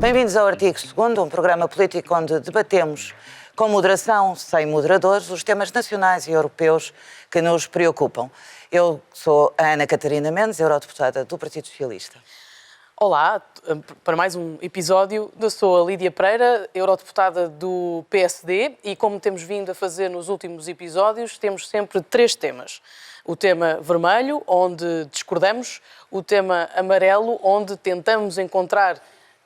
Bem-vindos ao Artigo 2º, um programa político onde debatemos com moderação, sem moderadores, os temas nacionais e europeus que nos preocupam. Eu sou a Ana Catarina Mendes, eurodeputada do Partido Socialista. Olá, para mais um episódio. Eu sou a Lídia Pereira, eurodeputada do PSD, e como temos vindo a fazer nos últimos episódios, temos sempre três temas. O tema vermelho, onde discordamos, o tema amarelo, onde tentamos encontrar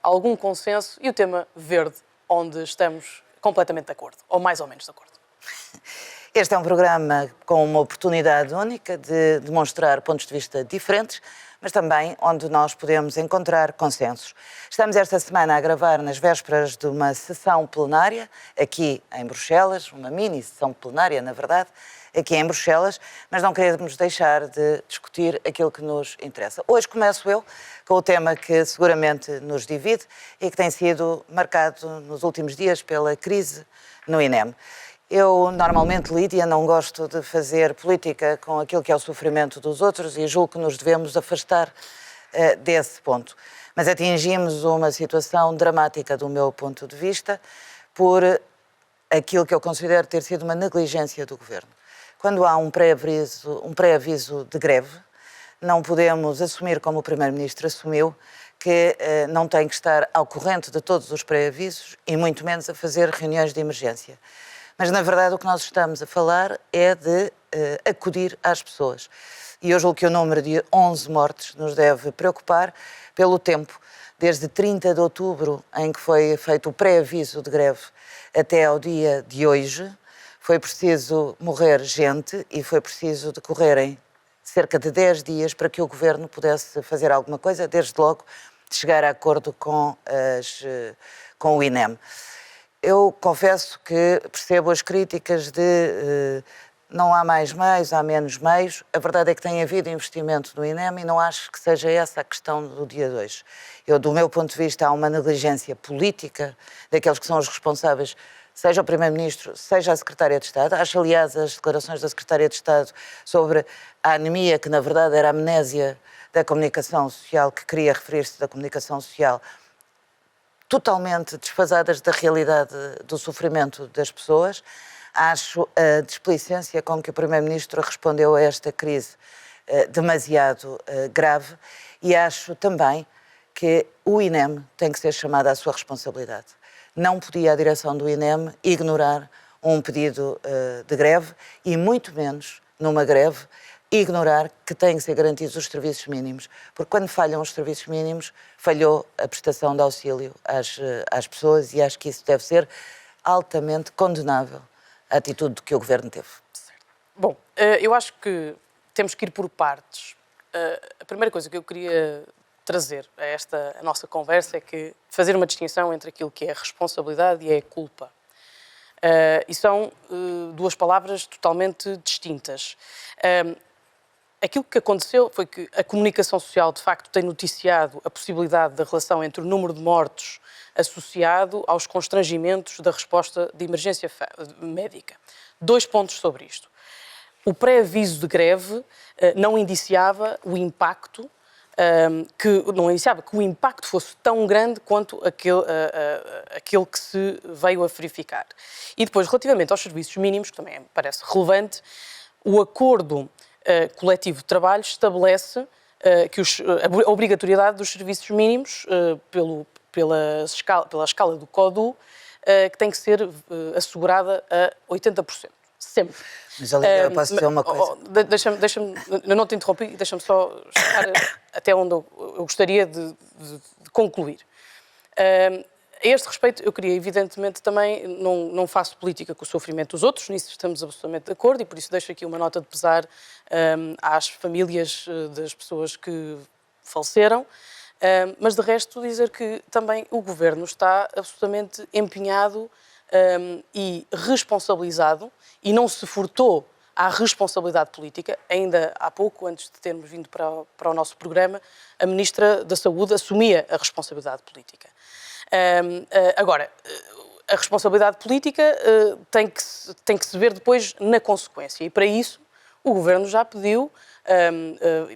algum consenso, e o tema verde, onde estamos completamente de acordo, ou mais ou menos de acordo. Este é um programa com uma oportunidade única de demonstrar pontos de vista diferentes, mas também onde nós podemos encontrar consensos. Estamos esta semana a gravar nas vésperas de uma sessão plenária, aqui em Bruxelas, uma mini sessão plenária, na verdade, aqui em Bruxelas, mas não queremos deixar de discutir aquilo que nos interessa. Hoje começo eu com o tema que seguramente nos divide e que tem sido marcado nos últimos dias pela crise no INEM. Eu, normalmente, Lídia, não gosto de fazer política com aquilo que é o sofrimento dos outros e julgo que nos devemos afastar desse ponto. Mas atingimos uma situação dramática do meu ponto de vista por aquilo que eu considero ter sido uma negligência do Governo. Quando há um pré-aviso de greve, não podemos assumir, como o Primeiro-Ministro assumiu, que não tem que estar ao corrente de todos os pré-avisos e muito menos a fazer reuniões de emergência. Mas, na verdade, o que nós estamos a falar é de acudir às pessoas. E eu julgo que o número de 11 mortes nos deve preocupar pelo tempo. Desde 30 de outubro, em que foi feito o pré-aviso de greve, até ao dia de hoje, foi preciso morrer gente e foi preciso decorrerem cerca de 10 dias para que o Governo pudesse fazer alguma coisa, desde logo de chegar a acordo com o INEM. Eu confesso que percebo as críticas de não há mais meios, há menos meios. A verdade é que tem havido investimento no INEM e não acho que seja essa a questão do dia de hoje. Do meu ponto de vista, há uma negligência política daqueles que são os responsáveis, seja o Primeiro-Ministro, seja a Secretária de Estado. Acho, aliás, as declarações da Secretária de Estado sobre a anemia, que na verdade era a amnésia da comunicação social, que queria referir-se da comunicação social, totalmente desfasadas da realidade do sofrimento das pessoas. Acho a displicência com que o Primeiro-Ministro respondeu a esta crise demasiado grave e acho também que o INEM tem que ser chamado à sua responsabilidade. Não podia a direção do INEM ignorar um pedido de greve e muito menos, numa greve, ignorar que têm que ser garantidos os serviços mínimos, porque quando falham os serviços mínimos, falhou a prestação de auxílio às pessoas e acho que isso deve ser altamente condenável, a atitude que o Governo teve. Bom, eu acho que temos que ir por partes. A primeira coisa que eu queria trazer a nossa conversa é que fazer uma distinção entre aquilo que é responsabilidade e é culpa. E são duas palavras totalmente distintas. Aquilo que aconteceu foi que a comunicação social, de facto, tem noticiado a possibilidade da relação entre o número de mortos associado aos constrangimentos da resposta de emergência médica. 2 pontos sobre isto. O pré-aviso de greve não indiciava o impacto, que o impacto fosse tão grande quanto aquele que se veio a verificar. E depois, relativamente aos serviços mínimos, que também me parece relevante, o acordo coletivo de trabalho estabelece que a obrigatoriedade dos serviços mínimos pela escala do CODU que tem que ser assegurada a 80%. Sempre. Mas ali eu posso dizer uma coisa. Deixa-me, eu não te interrompi, deixa-me só chegar até onde eu gostaria de concluir. A este respeito, eu queria, evidentemente, também, não faço política com o sofrimento dos outros, nisso estamos absolutamente de acordo, e por isso deixo aqui uma nota de pesar às famílias das pessoas que faleceram, mas de resto dizer que também o Governo está absolutamente empenhado e responsabilizado, e não se furtou à responsabilidade política. Ainda há pouco, antes de termos vindo para o nosso programa, a Ministra da Saúde assumia a responsabilidade política. Agora, a responsabilidade política tem que se ver depois na consequência, e para isso o Governo já pediu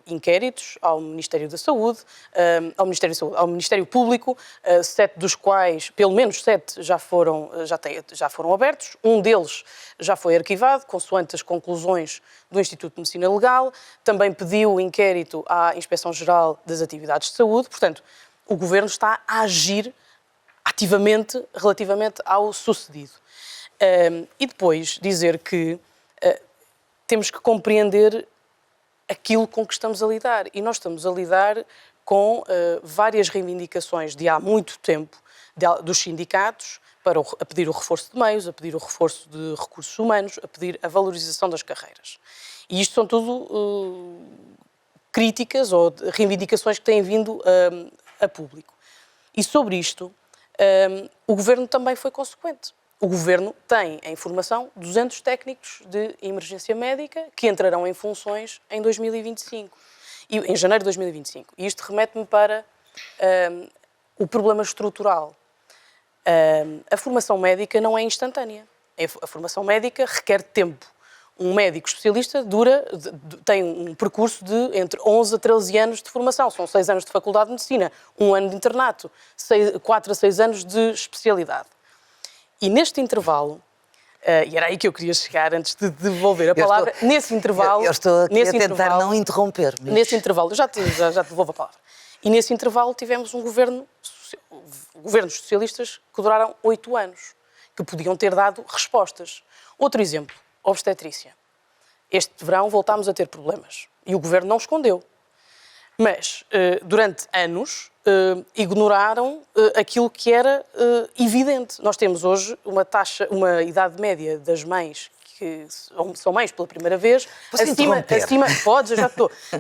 inquéritos ao Ministério da Saúde, ao Ministério Público, 7 dos quais, pelo menos 7, já foram abertos. Um deles já foi arquivado, consoante as conclusões do Instituto de Medicina Legal. Também pediu inquérito à Inspeção-Geral das Atividades de Saúde. Portanto, o Governo está a agir ativamente relativamente ao sucedido. E depois dizer que temos que compreender aquilo com que estamos a lidar. E nós estamos a lidar com várias reivindicações de há muito tempo dos sindicatos a pedir o reforço de meios, a pedir o reforço de recursos humanos, a pedir a valorização das carreiras. E isto são tudo críticas ou reivindicações que têm vindo a público. E sobre isto, o Governo também foi consequente. O Governo tem em formação 200 técnicos de emergência médica que entrarão em funções em 2025, em janeiro de 2025. E isto remete-me para o problema estrutural. A formação médica não é instantânea. A formação médica requer tempo. Um médico especialista tem um percurso de entre 11 a 13 anos de formação. São 6 anos de faculdade de medicina, 1 ano de internato, 4 a 6 anos de especialidade. E neste intervalo, e era aí que eu queria chegar antes de devolver a palavra, nesse intervalo... Eu estou aqui a tentar não interromper. Mas... Nesse intervalo, eu já te devolvo a palavra. E nesse intervalo tivemos governos socialistas que duraram 8 anos, que podiam ter dado respostas. Outro exemplo, obstetrícia. Este verão voltámos a ter problemas e o Governo não escondeu. Mas, durante anos, ignoraram aquilo que era evidente. Nós temos hoje uma idade média das mães que são mães pela primeira vez,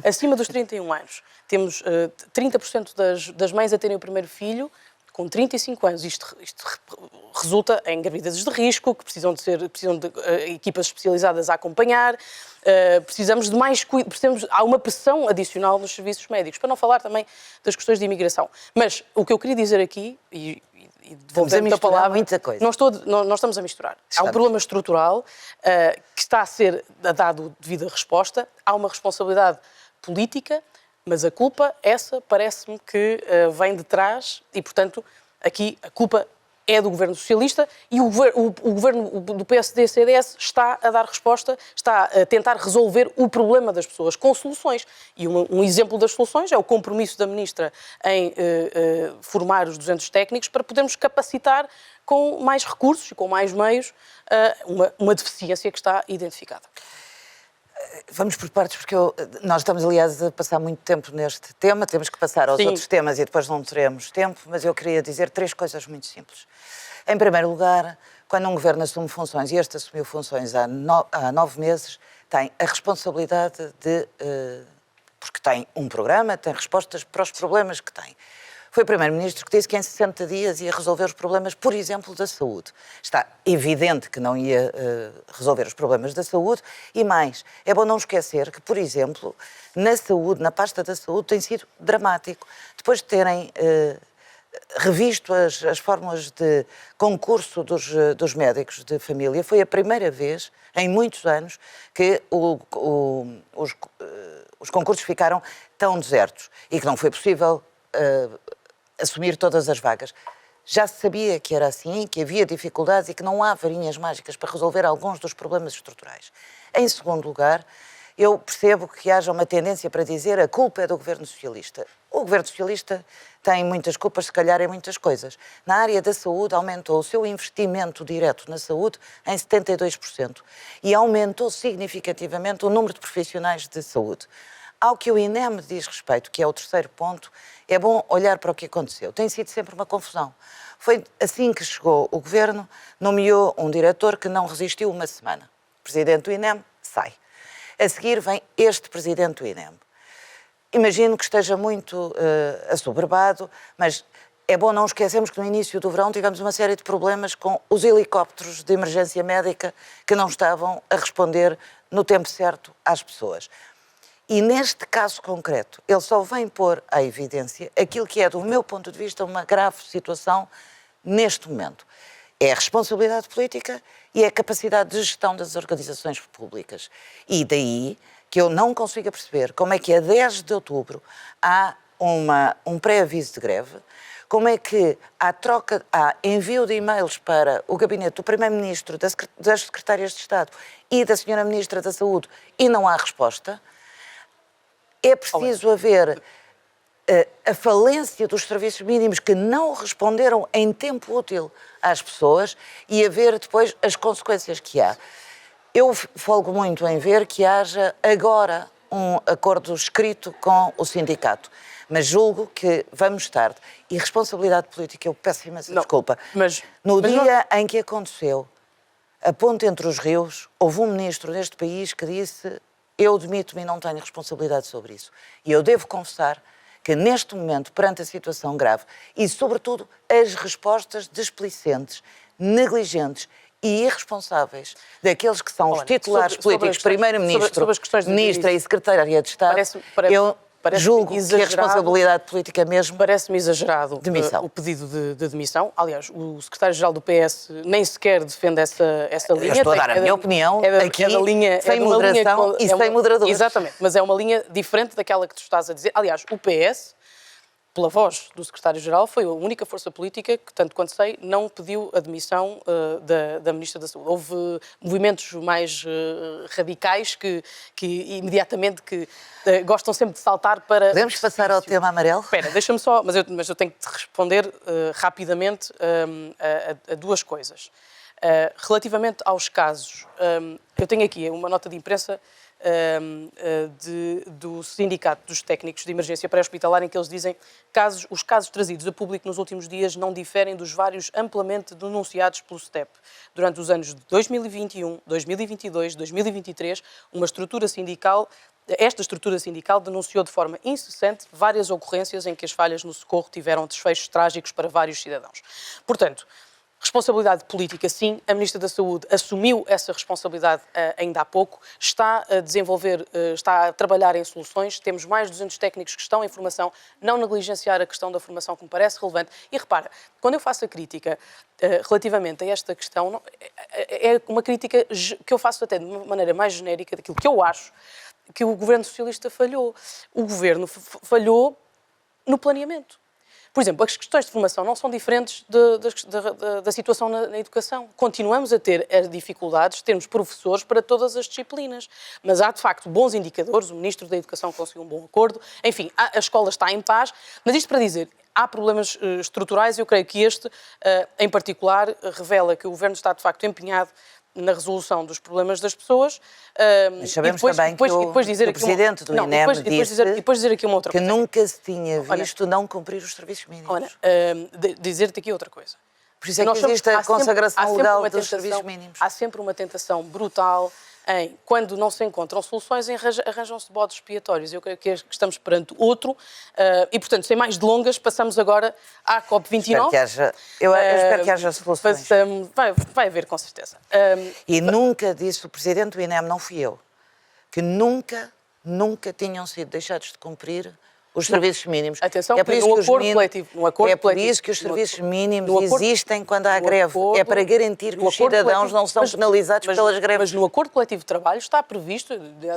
acima dos 31 anos. Temos 30% das mães a terem o primeiro filho com 35 anos. Isto resulta em gravidezes de risco, que precisam de equipas especializadas a acompanhar. Precisamos de mais cuidado, há uma pressão adicional nos serviços médicos, para não falar também das questões de imigração. Mas o que eu queria dizer aqui, e devolvendo a palavra, muita coisa. Nós estamos a misturar. Há um problema estrutural que está a ser dado devida resposta, há uma responsabilidade política, mas a culpa, essa, parece-me que vem de trás e, portanto, aqui a culpa é do Governo Socialista e o Governo do PSD-CDS está a dar resposta, está a tentar resolver o problema das pessoas com soluções. E um exemplo das soluções é o compromisso da Ministra em formar os 200 técnicos para podermos capacitar com mais recursos e com mais meios uma deficiência que está identificada. Vamos por partes, porque nós estamos, aliás, a passar muito tempo neste tema, temos que passar aos outros temas e depois não teremos tempo, mas eu queria dizer 3 coisas muito simples. Em primeiro lugar, quando um governo assume funções, e este assumiu funções há 9 meses, tem a responsabilidade porque tem um programa, tem respostas para os problemas que tem. Foi o Primeiro-Ministro que disse que em 60 dias ia resolver os problemas, por exemplo, da saúde. Está evidente que não ia resolver os problemas da saúde e mais, é bom não esquecer que, por exemplo, na saúde, na pasta da saúde, tem sido dramático. Depois de terem revisto as fórmulas de concurso dos médicos de família, foi a primeira vez, em muitos anos, que os concursos ficaram tão desertos e que não foi possível assumir todas as vagas. Já se sabia que era assim, que havia dificuldades e que não há varinhas mágicas para resolver alguns dos problemas estruturais. Em segundo lugar, eu percebo que haja uma tendência para dizer a culpa é do Governo Socialista. O Governo Socialista tem muitas culpas, se calhar, em muitas coisas. Na área da saúde, aumentou o seu investimento direto na saúde em 72% e aumentou significativamente o número de profissionais de saúde. Ao que o INEM diz respeito, que é o terceiro ponto, é bom olhar para o que aconteceu. Tem sido sempre uma confusão. Foi assim que chegou o Governo, nomeou um diretor que não resistiu uma semana. O presidente do INEM sai. A seguir vem este presidente do INEM. Imagino que esteja muito assoberbado, mas é bom não esquecermos que no início do verão tivemos uma série de problemas com os helicópteros de emergência médica que não estavam a responder no tempo certo às pessoas. E neste caso concreto, ele só vem pôr à evidência aquilo que é, do meu ponto de vista, uma grave situação neste momento. É a responsabilidade política e é a capacidade de gestão das organizações públicas. E daí que eu não consigo perceber como é que a 10 de outubro há um pré-aviso de greve, como é que há envio de e-mails para o gabinete do Primeiro-Ministro, das Secretárias de Estado e da Senhora Ministra da Saúde e não há resposta. É preciso haver a falência dos serviços mínimos que não responderam em tempo útil às pessoas e a ver depois as consequências que há. Eu folgo muito em ver que haja agora um acordo escrito com o sindicato, mas julgo que vamos tarde. E responsabilidade política, eu peço imensa desculpa. No dia em que aconteceu a ponte entre os rios, houve um ministro deste país que disse: eu demito-me e não tenho responsabilidade sobre isso. E eu devo confessar que neste momento, perante a situação grave e, sobretudo, as respostas displicentes, negligentes e irresponsáveis daqueles que são os titulares políticos, Primeiro-Ministro, Ministra e Secretária de Estado, eu julgo que a responsabilidade política mesmo... Parece-me exagerado o pedido de demissão. Aliás, o secretário-geral do PS nem sequer defende essa linha. Eu estou a dar a minha opinião aqui, sem moderação e sem moderadores. Exatamente, mas é uma linha diferente daquela que tu estás a dizer. Aliás, o PS, pela voz do secretário-geral, foi a única força política que, tanto quanto sei, não pediu a demissão da Ministra da Saúde. Houve movimentos mais radicais que imediatamente gostam sempre de saltar para... Podemos passar ao tema amarelo? Espera, deixa-me só, mas eu tenho que te responder rapidamente a duas coisas. Relativamente aos casos, eu tenho aqui uma nota de imprensa do Sindicato dos Técnicos de Emergência Pré-Hospitalar, em que eles dizem que os casos trazidos a público nos últimos dias não diferem dos vários amplamente denunciados pelo STEP. Durante os anos de 2021, 2022, 2023, esta estrutura sindical denunciou de forma incessante várias ocorrências em que as falhas no socorro tiveram desfechos trágicos para vários cidadãos. Portanto, responsabilidade política, sim. A Ministra da Saúde assumiu essa responsabilidade ainda há pouco, está a trabalhar em soluções, temos mais de 200 técnicos que estão em formação, não negligenciar a questão da formação que me parece relevante. E repara, quando eu faço a crítica relativamente a esta questão, é uma crítica que eu faço até de uma maneira mais genérica daquilo que eu acho que o Governo Socialista falhou. O Governo falhou no planeamento. Por exemplo, as questões de formação não são diferentes da situação na educação. Continuamos a ter as dificuldades de termos professores para todas as disciplinas. Mas há, de facto, bons indicadores. O Ministro da Educação conseguiu um bom acordo. Enfim, a escola está em paz. Mas isto para dizer, há problemas estruturais. Eu creio que este, em particular, revela que o Governo está, de facto, empenhado na resolução dos problemas das pessoas. Mas sabemos também que o Presidente do INEM disse que nunca se tinha visto não cumprir os serviços mínimos. Olha, dizer-te aqui outra coisa. Por isso é que existe a consagração legal dos serviços mínimos. Há sempre uma tentação brutal em, quando não se encontram soluções, arranjam-se bodes expiatórios. Eu creio que estamos perante outro e, portanto, sem mais delongas, passamos agora à COP29. Eu espero que haja soluções. Vai haver, com certeza. E nunca disse o Presidente do INEM, não fui eu, que nunca tinham sido deixados de cumprir os serviços mínimos. Atenção, no acordo coletivo. É por isso que os serviços mínimos existem quando há greve. É para garantir que os cidadãos não são penalizados pelas greves. Mas no acordo coletivo de trabalho está previsto,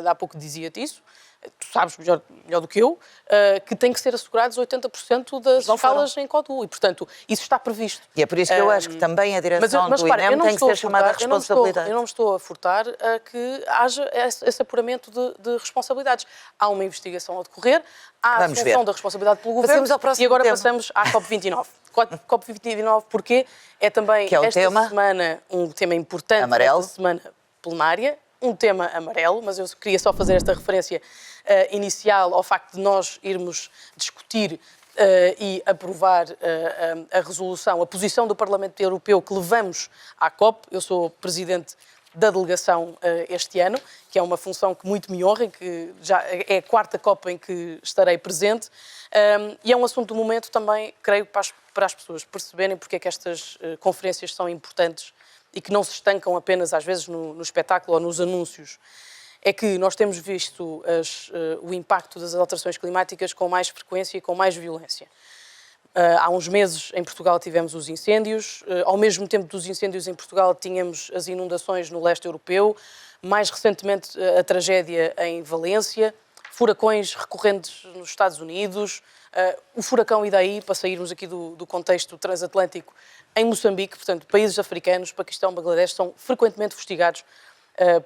há pouco dizia-te isso, tu sabes melhor do que eu, que tem que ser assegurados 80% das escalas em CODU. E, portanto, isso está previsto. E é por isso que eu acho que também a direção do INEM tem que ser chamada à responsabilidade. Eu não me estou a furtar a que haja esse apuramento de responsabilidades. Há uma investigação a decorrer, há a assunção da responsabilidade pelo Governo e agora passamos à COP29. COP29 porque é também semana um tema importante, esta semana plenária, um tema amarelo, mas eu queria só fazer esta referência inicial ao facto de nós irmos discutir e aprovar a resolução, a posição do Parlamento Europeu que levamos à COP. Eu sou presidente da delegação este ano, que é uma função que muito me honra, que já é a quarta COP em que estarei presente, e é um assunto do momento também, creio, para as pessoas perceberem porque é que estas conferências são importantes e que não se estancam apenas, às vezes, no espetáculo ou nos anúncios. É que nós temos visto o impacto das alterações climáticas com mais frequência e com mais violência. Há uns meses, em Portugal, tivemos os incêndios. Ao mesmo tempo dos incêndios em Portugal, tínhamos as inundações no leste europeu. Mais recentemente, a tragédia em Valência. Furacões recorrentes nos Estados Unidos. O furacão Idai, para sairmos aqui do contexto transatlântico, em Moçambique. Portanto, países africanos, Paquistão, Bangladesh, são frequentemente fustigados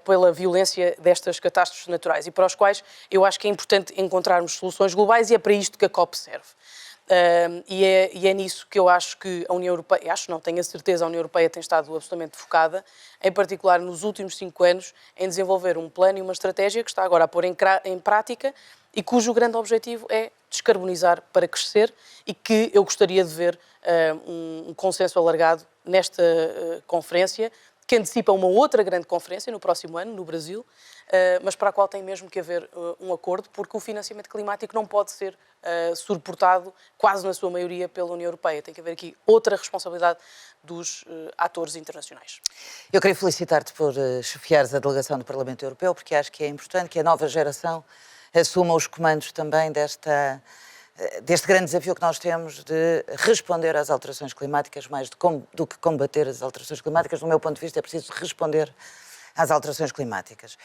pela violência destas catástrofes naturais e para os quais eu acho que é importante encontrarmos soluções globais e é para isto que a COP serve. E é nisso que eu acho que a União Europeia, tenho a certeza, a União Europeia tem estado absolutamente focada, em particular nos últimos 5 anos, em desenvolver um plano e uma estratégia que está agora a pôr em prática e cujo grande objetivo é descarbonizar para crescer e que eu gostaria de ver um consenso alargado nesta conferência, que antecipa uma outra grande conferência no próximo ano, no Brasil, mas para a qual tem mesmo que haver um acordo, porque o financiamento climático não pode ser suportado, quase na sua maioria, pela União Europeia. Tem que haver aqui outra responsabilidade dos atores internacionais. Eu queria felicitar-te por chefiares a delegação do Parlamento Europeu, porque acho que é importante que a nova geração assuma os comandos também deste grande desafio que nós temos de responder às alterações climáticas, mais do que combater as alterações climáticas. Do meu ponto de vista, é preciso responder às alterações climáticas.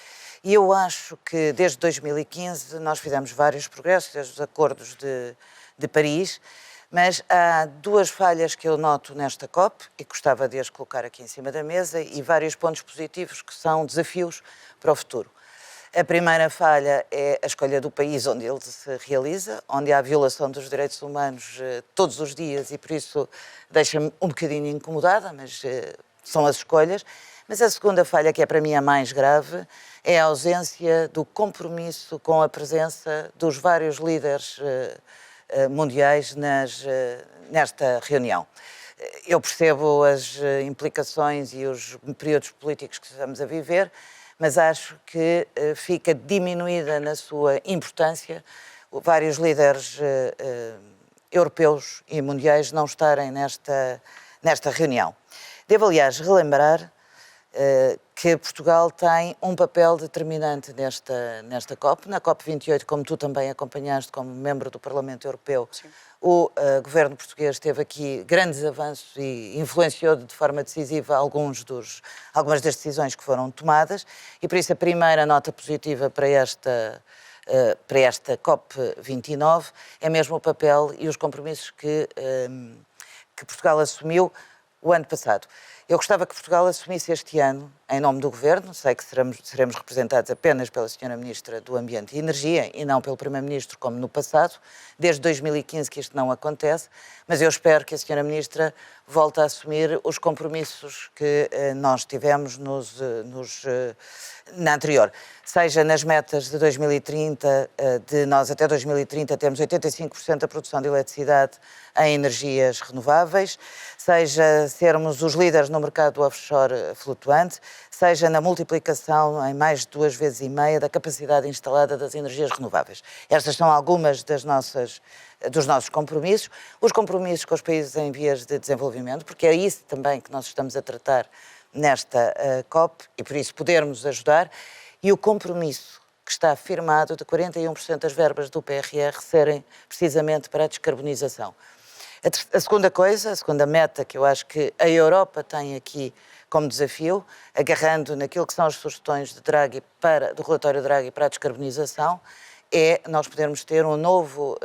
E eu acho que desde 2015 nós fizemos vários progressos, desde os acordos de Paris, mas há 2 falhas que eu noto nesta COP e gostava de as colocar aqui em cima da mesa e vários pontos positivos que são desafios para o futuro. A primeira falha é a escolha do país onde ele se realiza, onde há violação dos direitos humanos todos os dias e por isso deixa-me um bocadinho incomodada, mas são as escolhas. Mas a segunda falha, que é para mim a mais grave, é a ausência do compromisso com a presença dos vários líderes mundiais nesta reunião. Eu percebo as implicações e os períodos políticos que estamos a viver, mas acho que fica diminuída na sua importância vários líderes europeus e mundiais não estarem nesta reunião. Devo, aliás, relembrar que Portugal tem um papel determinante nesta COP. Na COP28, como tu também acompanhaste como membro do Parlamento Europeu, sim, o governo português teve aqui grandes avanços e influenciou de forma decisiva algumas das decisões que foram tomadas e por isso a primeira nota positiva para esta COP29 é mesmo o papel e os compromissos que Portugal assumiu o ano passado. Eu gostava que Portugal assumisse este ano, em nome do Governo, sei que seremos representados apenas pela Sra. Ministra do Ambiente e Energia e não pelo Primeiro-Ministro, como no passado, desde 2015 que isto não acontece, mas eu espero que a Sra. Ministra volte a assumir os compromissos que nós tivemos na anterior. Seja nas metas de 2030, de nós até 2030 temos 85% da produção de eletricidade em energias renováveis, seja sermos os líderes no mercado offshore flutuante, seja na multiplicação em mais de 2,5 vezes da capacidade instalada das energias renováveis. Estas são algumas dos nossos compromissos, os compromissos com os países em vias de desenvolvimento, porque é isso também que nós estamos a tratar nesta COP e por isso podermos ajudar, e o compromisso que está firmado de 41% das verbas do PRR serem precisamente para a descarbonização. A segunda meta que eu acho que a Europa tem aqui como desafio, agarrando naquilo que são as sugestões do relatório Draghi para a descarbonização, é nós podermos ter um novo,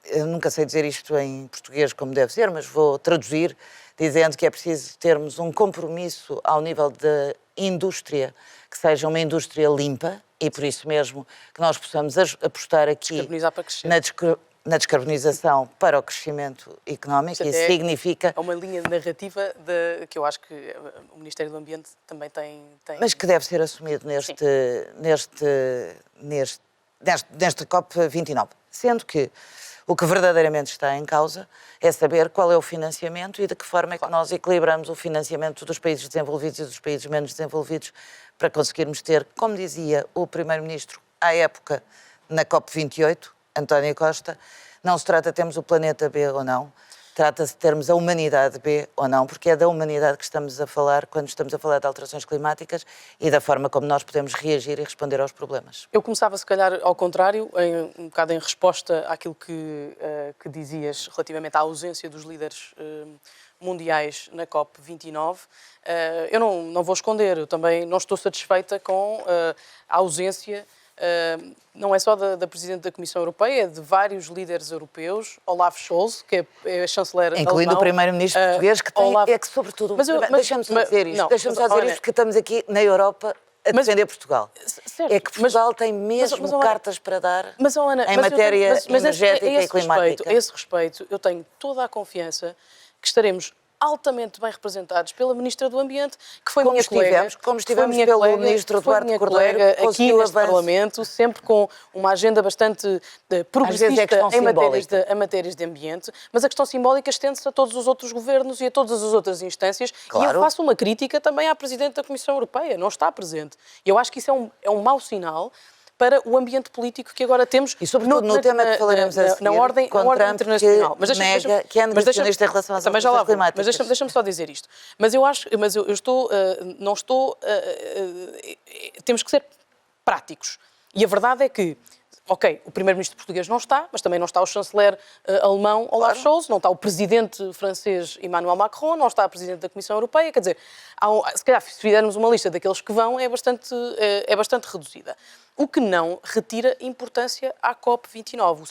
eu nunca sei dizer isto em português como deve ser, mas vou traduzir, dizendo que é preciso termos um compromisso ao nível da indústria, que seja uma indústria limpa, e por isso mesmo que nós possamos apostar aqui na descarbonização para o crescimento económico. Isso significa... É uma linha narrativa que eu acho que o Ministério do Ambiente também tem... Mas que deve ser assumido neste COP29. Sendo que o que verdadeiramente está em causa é saber qual é o financiamento e de que forma é que nós equilibramos o financiamento dos países desenvolvidos e dos países menos desenvolvidos para conseguirmos ter, como dizia o Primeiro-Ministro à época na COP28, António Costa, não se trata de termos o planeta B ou não, trata-se de termos a humanidade B ou não, porque é da humanidade que estamos a falar quando estamos a falar de alterações climáticas e da forma como nós podemos reagir e responder aos problemas. Eu começava, se calhar, ao contrário, um bocado em resposta àquilo que dizias relativamente à ausência dos líderes mundiais na COP29. Eu não vou esconder, eu também não estou satisfeita com a ausência, não é só da Presidente da Comissão Europeia, é de vários líderes europeus, Olaf Scholz, que é chanceler alemão. Incluindo o primeiro-ministro português, que tem, é que sobretudo... Deixa-me só dizer isto, porque estamos aqui na Europa a defender Portugal. Certo, é que Portugal tem mesmo cartas para dar em matéria energética e climática. A esse respeito, eu tenho toda a confiança que estaremos altamente bem representados pela Ministra do Ambiente, que foi minha colega. Como estivemos pelo Ministro Eduardo Cordeiro, aqui neste Parlamento, sempre com uma agenda bastante progressista em matérias de ambiente, mas a questão simbólica estende-se a todos os outros governos e a todas as outras instâncias. Claro. E eu faço uma crítica também à Presidente da Comissão Europeia, não está presente. E eu acho que isso é um mau sinal para o ambiente político que agora temos. E sobretudo no tema que falaremos a seguir, na ordem internacional. Mas que é negacionista em relação às alterações climáticas. Mas deixa-me só dizer isto. Mas eu acho, temos que ser práticos. E a verdade é que, ok, o primeiro-ministro português não está, mas também não está o chanceler alemão Olaf Scholz, não está o presidente francês Emmanuel Macron, não está a presidente da Comissão Europeia, quer dizer, se calhar se fizermos uma lista daqueles que vão, é bastante reduzida. O que não retira importância à COP29.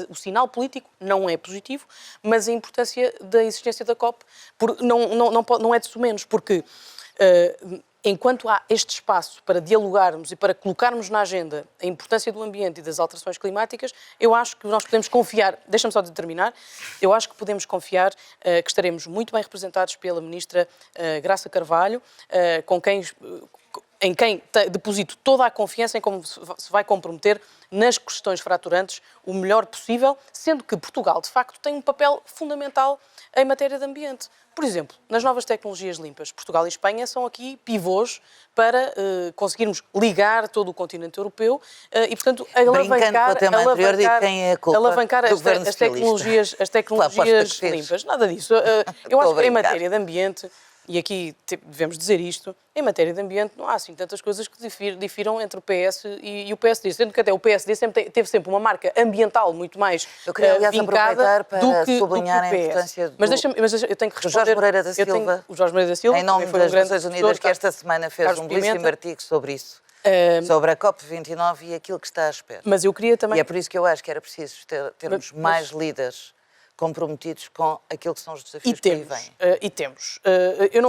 O sinal político não é positivo, mas a importância da existência da COP não é de sumenos, porque enquanto há este espaço para dialogarmos e para colocarmos na agenda a importância do ambiente e das alterações climáticas, eu acho que nós podemos confiar, deixa-me só terminar, eu acho que podemos confiar que estaremos muito bem representados pela Ministra Graça Carvalho, em quem deposito toda a confiança em como se vai comprometer nas questões fraturantes o melhor possível, sendo que Portugal, de facto, tem um papel fundamental em matéria de ambiente. Por exemplo, nas novas tecnologias limpas, Portugal e Espanha são aqui pivôs para conseguirmos ligar todo o continente europeu e, portanto, alavancar as tecnologias limpas. Nada disso. Eu acho que em matéria de ambiente, e aqui devemos dizer isto, em matéria de ambiente não há assim tantas coisas que difiram entre o PS e o PSD, sendo que até o PSD teve sempre uma marca ambiental muito mais eu queria, aliás, vincada para do que sublinhar o a importância mas eu tenho que responder... O Jorge Moreira da Silva, em nome das Nações Unidas, que esta semana fez um belíssimo artigo sobre isso, sobre a COP29 e aquilo que está à espera. Mas eu queria também... E é por isso que eu acho que era preciso termos mais líderes comprometidos com aquilo que são os desafios que aí vêm. E temos. Eu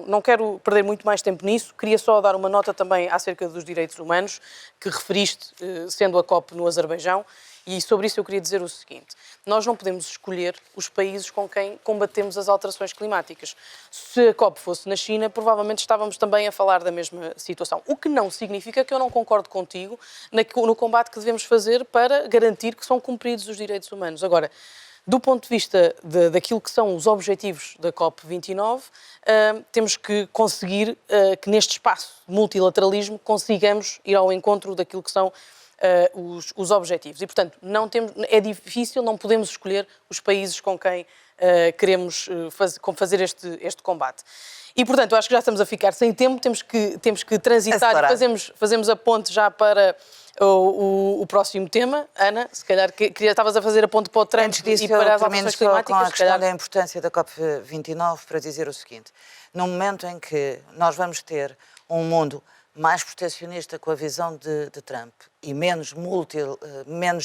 não quero perder muito mais tempo nisso, queria só dar uma nota também acerca dos direitos humanos, que referiste, sendo a COP no Azerbaijão, e sobre isso eu queria dizer o seguinte: nós não podemos escolher os países com quem combatemos as alterações climáticas. Se a COP fosse na China, provavelmente estávamos também a falar da mesma situação. O que não significa que eu não concordo contigo no combate que devemos fazer para garantir que são cumpridos os direitos humanos. Agora, do ponto de vista daquilo que são os objetivos da COP29, temos que conseguir que neste espaço de multilateralismo consigamos ir ao encontro daquilo que são os objetivos. E, portanto, é difícil, não podemos escolher os países com quem queremos fazer este combate. E, portanto, eu acho que já estamos a ficar sem tempo, temos que transitar e fazemos a ponte já para o próximo tema. Ana, se calhar estavas a fazer a ponte para o Trump e para as alterações climáticas. Com a questão da importância da COP29 para dizer o seguinte: no momento em que nós vamos ter um mundo mais protecionista com a visão de Trump e menos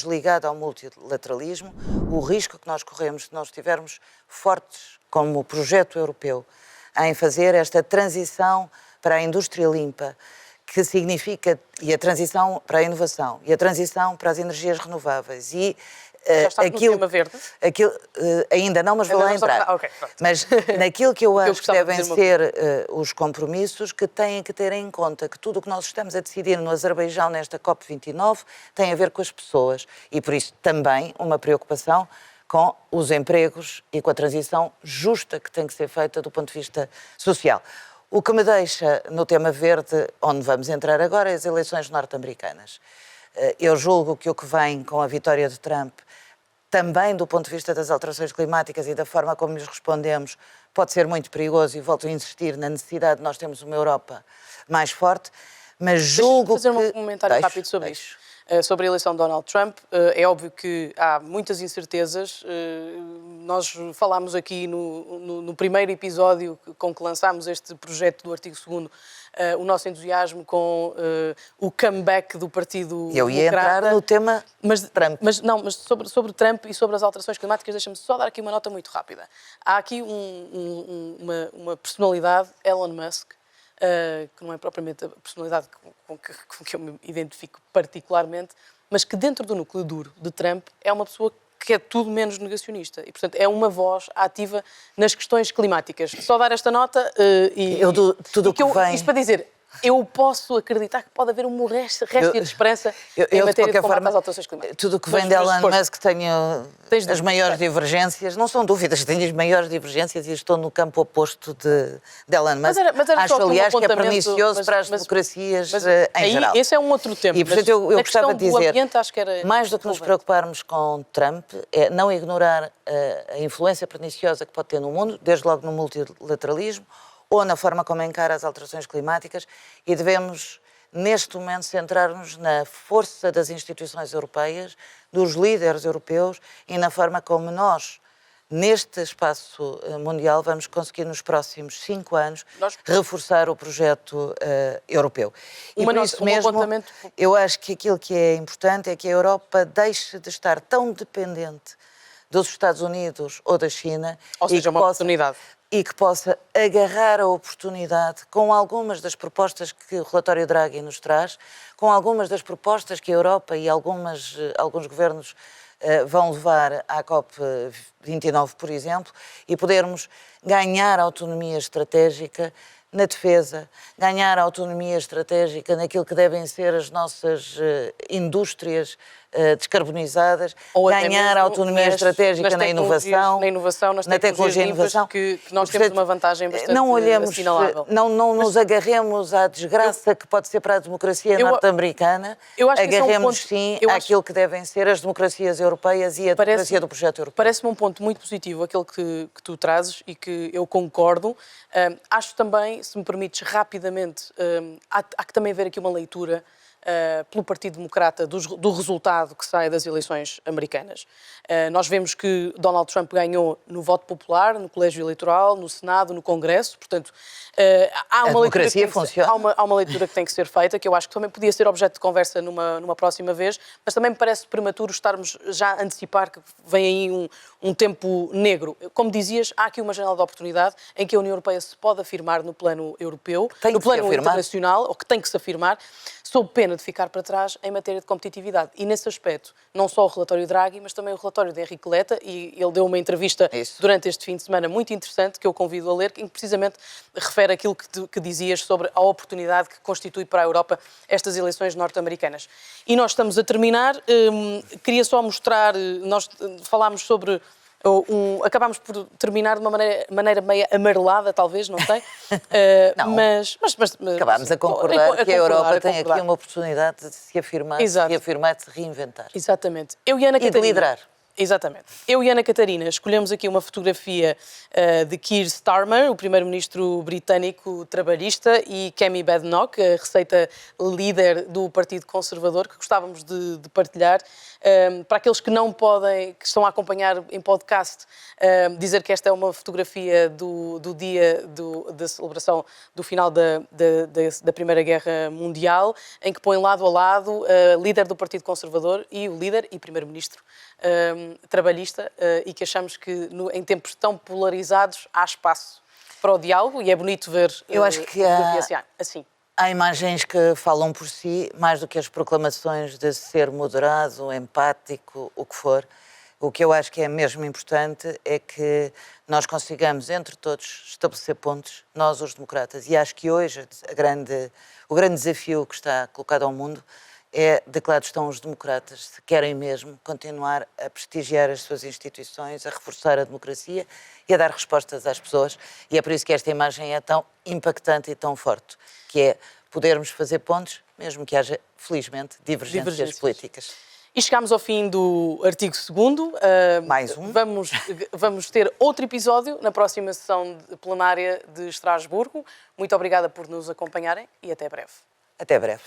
ligado ao multilateralismo, o risco que nós corremos se nós estivermos fortes como projeto europeu em fazer esta transição para a indústria limpa, que significa, e a transição para a inovação, e a transição para as energias renováveis, e já está no tema verde? Ainda não, mas vou lá entrar. Okay, mas naquilo que eu acho que devem ser os compromissos que têm que ter em conta que tudo o que nós estamos a decidir no Azerbaijão nesta COP29 tem a ver com as pessoas e por isso também uma preocupação com os empregos e com a transição justa que tem que ser feita do ponto de vista social. O que me deixa no tema verde, onde vamos entrar agora, é as eleições norte-americanas. Eu julgo que o que vem com a vitória de Trump também do ponto de vista das alterações climáticas e da forma como lhes respondemos, pode ser muito perigoso, e volto a insistir na necessidade de nós termos uma Europa mais forte, mas julgo que... Deixa-me fazer um comentário rápido sobre isso. Sobre a eleição de Donald Trump, é óbvio que há muitas incertezas. Nós falámos aqui no primeiro episódio com que lançámos este projeto do artigo 2º, o nosso entusiasmo com o comeback do Partido Eu ia Democrata. entrar no tema Trump. Mas sobre Trump e sobre as alterações climáticas, deixa-me só dar aqui uma nota muito rápida. Há aqui uma personalidade, Elon Musk, que não é propriamente a personalidade com que eu me identifico particularmente, mas que dentro do núcleo duro de Trump é uma pessoa que é tudo menos negacionista e, portanto, é uma voz ativa nas questões climáticas. Só dar esta nota isto para dizer... Eu posso acreditar que pode haver um resto de esperança em matéria de combate às alterações climáticas. Tudo o que vem de Elon Musk tenho as maiores divergências. Não são dúvidas, tenho as maiores divergências e estou no campo oposto de Elon Musk. Mas era acho, aliás, que é pernicioso para as democracias em geral. Esse é um outro tema. E, portanto, eu gostava de dizer, acho que era mais do que nos preocuparmos com Trump, é não ignorar a influência perniciosa que pode ter no mundo, desde logo no multilateralismo, ou na forma como encara as alterações climáticas, e devemos, neste momento, centrar-nos na força das instituições europeias, dos líderes europeus, e na forma como nós, neste espaço mundial, vamos conseguir, nos próximos 5 anos, reforçar o projeto europeu. E por isso mesmo, eu acho que aquilo que é importante é que a Europa deixe de estar tão dependente dos Estados Unidos ou da China. Ou seja, uma oportunidade. E que possa agarrar a oportunidade com algumas das propostas que o relatório Draghi nos traz, com algumas das propostas que a Europa e alguns governos vão levar à COP29, por exemplo, e podermos ganhar autonomia estratégica na defesa, ganhar autonomia estratégica naquilo que devem ser as nossas indústrias descarbonizadas, ganhar autonomia estratégica na inovação, na tecnologia e inovação, que nós temos uma vantagem bastante assinalável. Não nos agarremos à desgraça que pode ser para a democracia norte-americana, agarremos sim àquilo que devem ser as democracias europeias e a democracia do projeto europeu. Parece-me um ponto muito positivo aquele que tu trazes e que eu concordo. Acho também, se me permites rapidamente, há que também haver aqui uma leitura pelo Partido Democrata do resultado que sai das eleições americanas. Nós vemos que Donald Trump ganhou no voto popular, no colégio eleitoral, no Senado, no Congresso, portanto, há uma leitura que tem que ser feita, que eu acho que também podia ser objeto de conversa numa próxima vez, mas também me parece prematuro estarmos já a antecipar que vem aí um tempo negro. Como dizias, há aqui uma janela de oportunidade em que a União Europeia se pode afirmar no plano europeu, no plano internacional, ou que tem que se afirmar, sob pena de ficar para trás em matéria de competitividade. E nesse aspecto, não só o relatório Draghi, mas também o relatório de Henrique Letta, e ele deu uma entrevista durante este fim de semana muito interessante, que eu convido a ler, que precisamente refere aquilo que dizias sobre a oportunidade que constitui para a Europa estas eleições norte-americanas. E nós estamos a terminar, queria só mostrar, nós falámos sobre... acabámos por terminar de uma maneira meio amarelada, talvez, não sei. Não, mas acabámos a concordar que a Europa tem aqui uma oportunidade de se afirmar, de se reinventar. Exatamente. Eu e Ana Catarina, de liderar. Exatamente. Eu e Ana Catarina escolhemos aqui uma fotografia de Keir Starmer, o primeiro-ministro britânico trabalhista, e Kemi Badenoch, a receita líder do Partido Conservador, que gostávamos de partilhar. Para aqueles que não podem, que estão a acompanhar em podcast, dizer que esta é uma fotografia do dia da celebração do final da Primeira Guerra Mundial, em que põe lado a lado a líder do Partido Conservador e o líder e primeiro-ministro trabalhista, e que achamos que em tempos tão polarizados há espaço para o diálogo e é bonito ver. Eu acho que assim. Há imagens que falam por si, mais do que as proclamações de ser moderado, empático, o que for. O que eu acho que é mesmo importante é que nós consigamos, entre todos, estabelecer pontos, nós os democratas. E acho que hoje o grande desafio que está colocado ao mundo é de que lado estão os democratas, se querem mesmo continuar a prestigiar as suas instituições, a reforçar a democracia e a dar respostas às pessoas. E é por isso que esta imagem é tão impactante e tão forte, que é podermos fazer pontos, mesmo que haja, felizmente, divergências políticas. E chegámos ao fim do artigo 2º. Mais um. Vamos ter outro episódio na próxima sessão plenária de Estrasburgo. Muito obrigada por nos acompanharem e até breve. Até breve.